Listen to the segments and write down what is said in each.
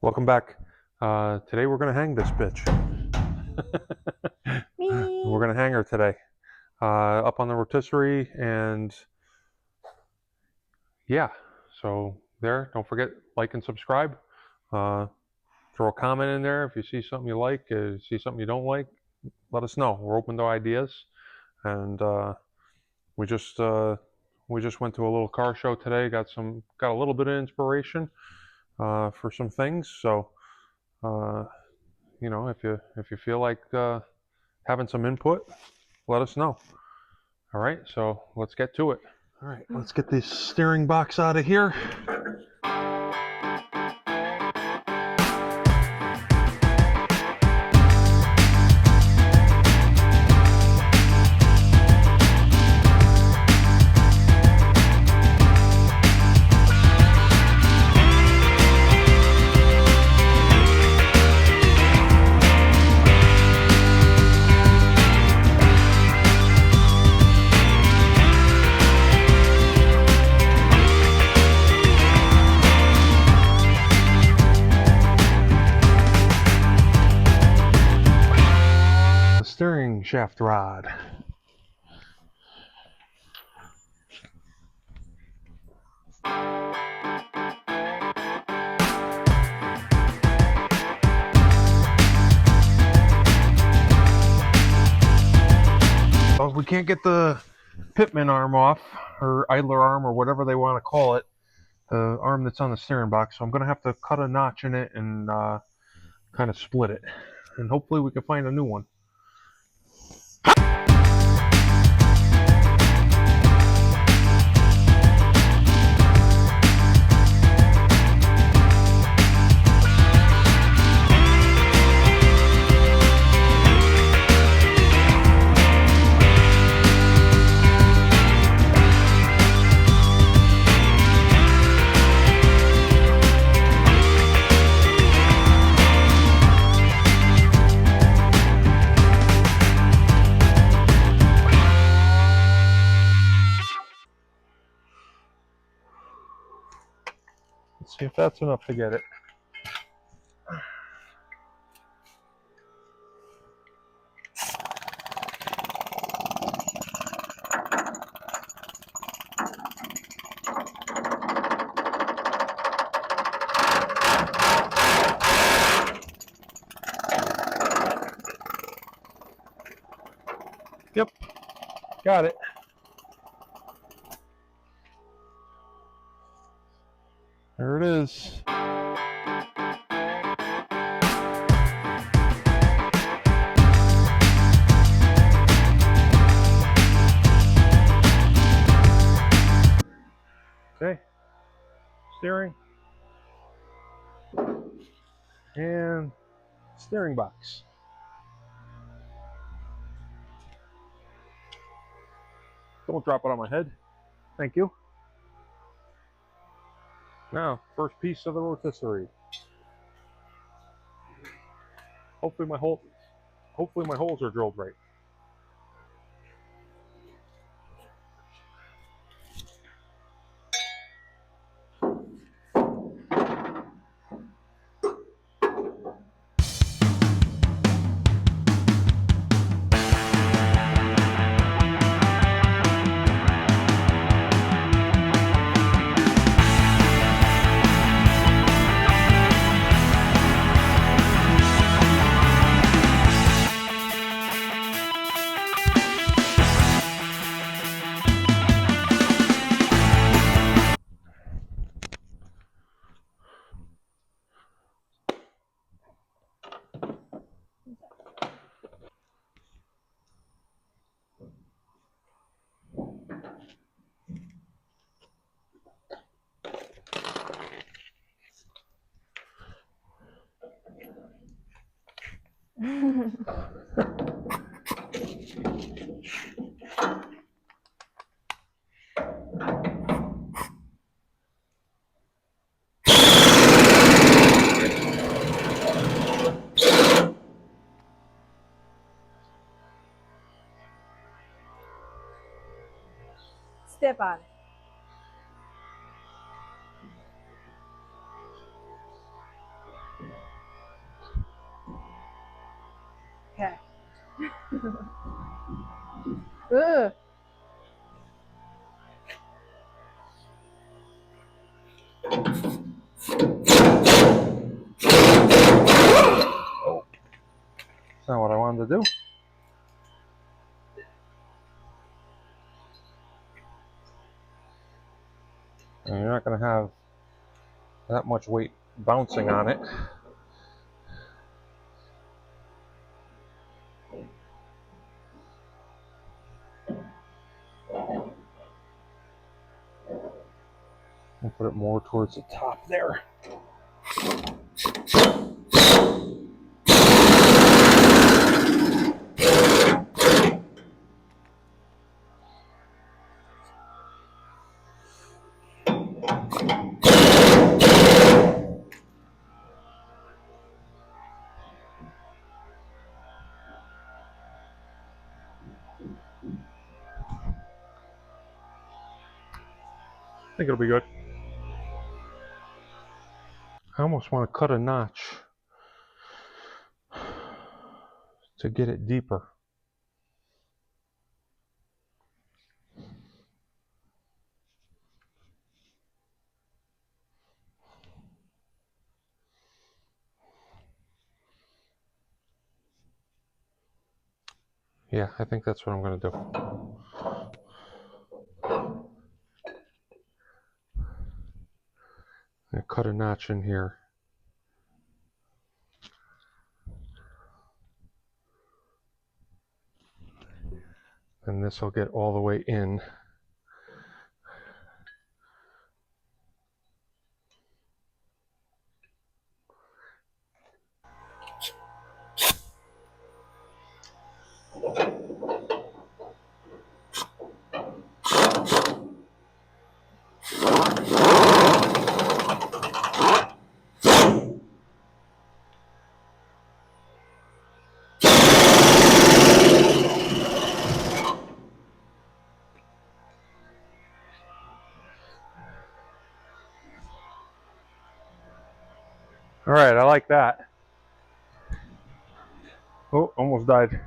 Welcome back. Today we're going to hang this bitch. We're going to hang her today. Up on the rotisserie, and yeah, so there, don't forget, like and subscribe. Throw a comment in there if you see something you like, see something you don't like, let us know. We're open to ideas. And we just went to a little car show today, got a little bit of inspiration for some things. So if you feel like having some input, let us know. All right, so let's get to it. All right, let's get this steering box out of here. Steering shaft rod. Well, we can't get the pitman arm off, or idler arm, or whatever they want to call it, the arm that's on the steering box, so I'm going to have to cut a notch in it and kind of split it, and hopefully we can find a new one. Let's see if that's enough to get it. Yep, got it. There it is. Okay, steering and steering box. Don't drop it on my head. Thank you. Now, first piece of the rotisserie. Hopefully my holes are drilled right. Step on it. Okay. Ugh. That's not what I wanted to do. And you're not going to have that much weight bouncing on it. I'll put it more towards the top there. I think it'll be good. I almost want to cut a notch to get it deeper. Yeah, I think that's what I'm going to do. I'm going to cut a notch in here. And this will get all the way in. All right, I like that. Oh, almost died.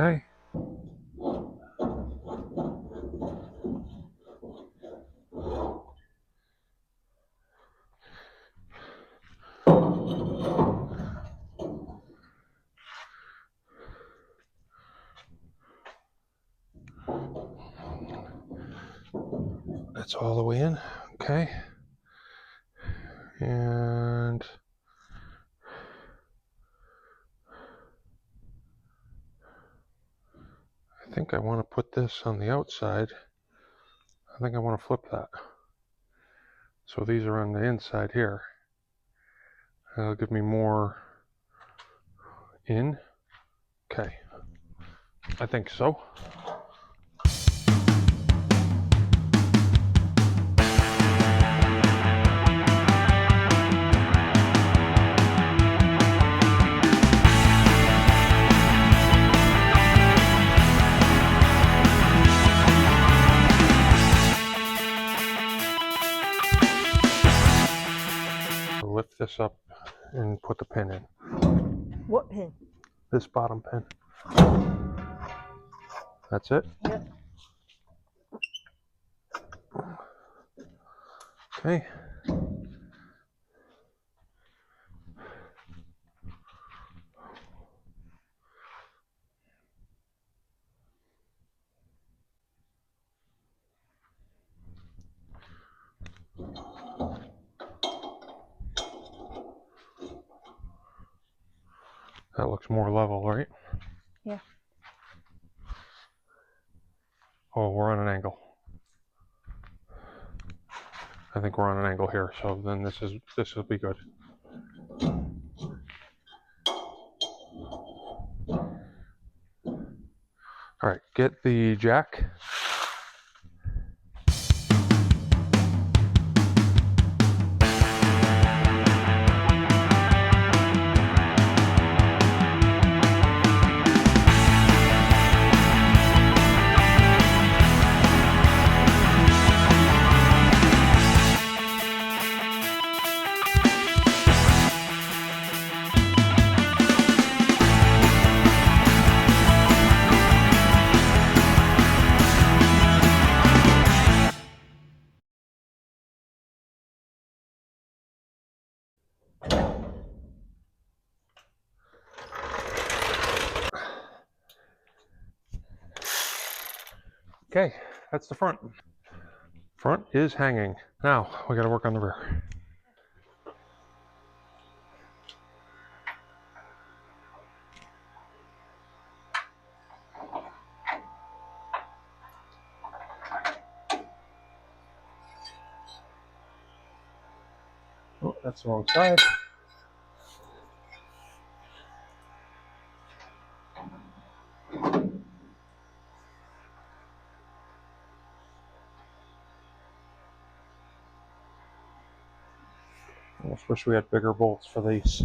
Okay. That's all the way in. Okay. And I think I want to put this on the outside. I think I want to flip that. So these are on the inside here. That'll give me more in. Okay. I think so. Lift this up and put the pin in. What pin? This bottom pin. That's it? Yep. Okay. That looks more level, right? Yeah. Oh, we're on an angle. I think we're on an angle here, so then this will be good. All right, get the jack. Okay, that's the front. Front is hanging. Now we got to work on the rear. Oh, that's the wrong side. I just wish we had bigger bolts for these.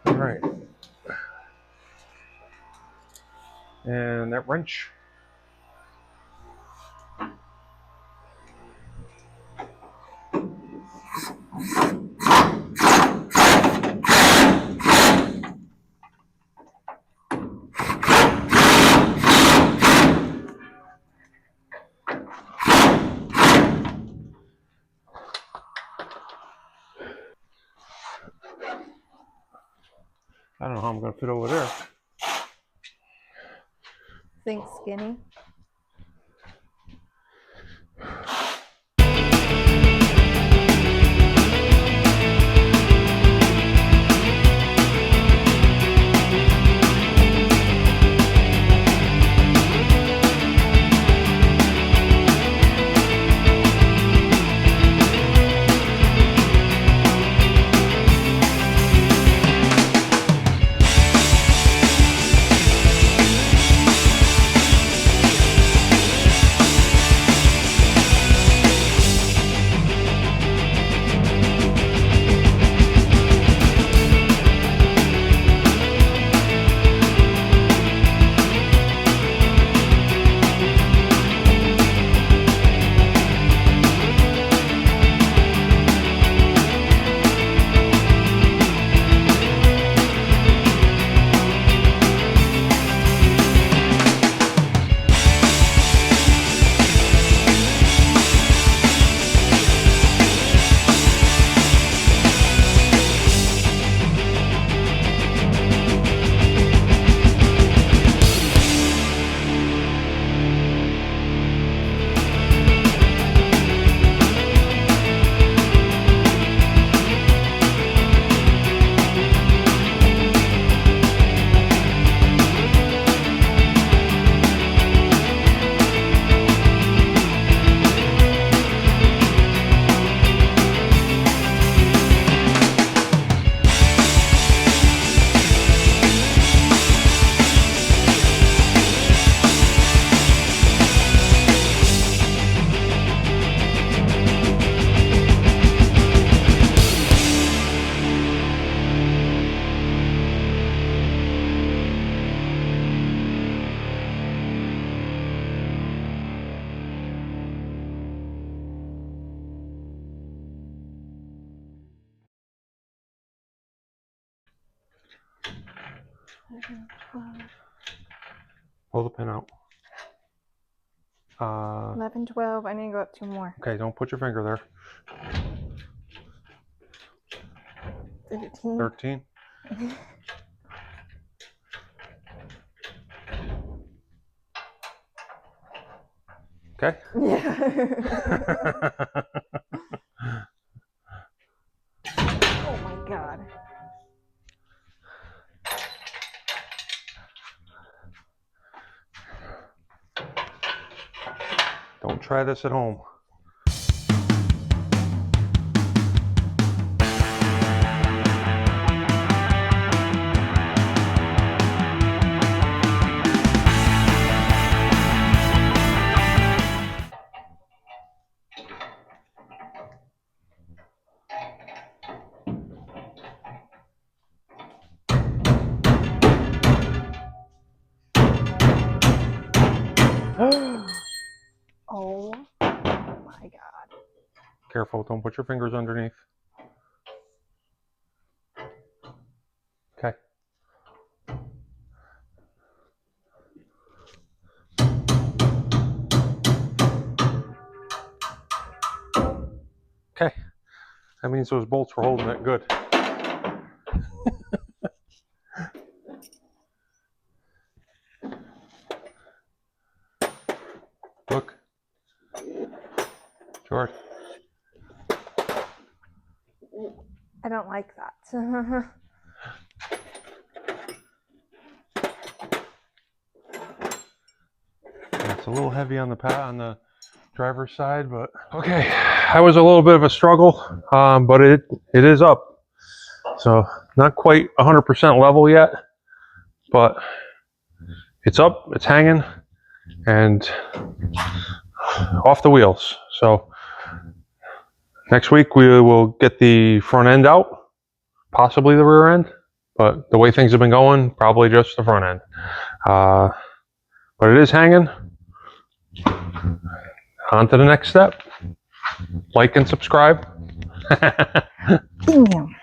All right. And that wrench. I don't know how I'm going to fit over there. Think skinny. Pull the pin out. 11, 12. I need to go up 2 more. Okay, don't put your finger there. 13. 13. Okay. Yeah. Oh my God. Don't try this at home. Oh my God. Careful, don't put your fingers underneath. Okay. Okay. That means those bolts were holding it good. Look. George. I don't like that. It's a little heavy on the driver's side, but okay. That was a little bit of a struggle, but it is up. So not quite 100% level yet, but it's up, it's hanging, and off the wheels. So next week we will get the front end out, possibly the rear end, but the way things have been going, probably just the front end. But it is hanging. On to the next step. Like and subscribe. Damn.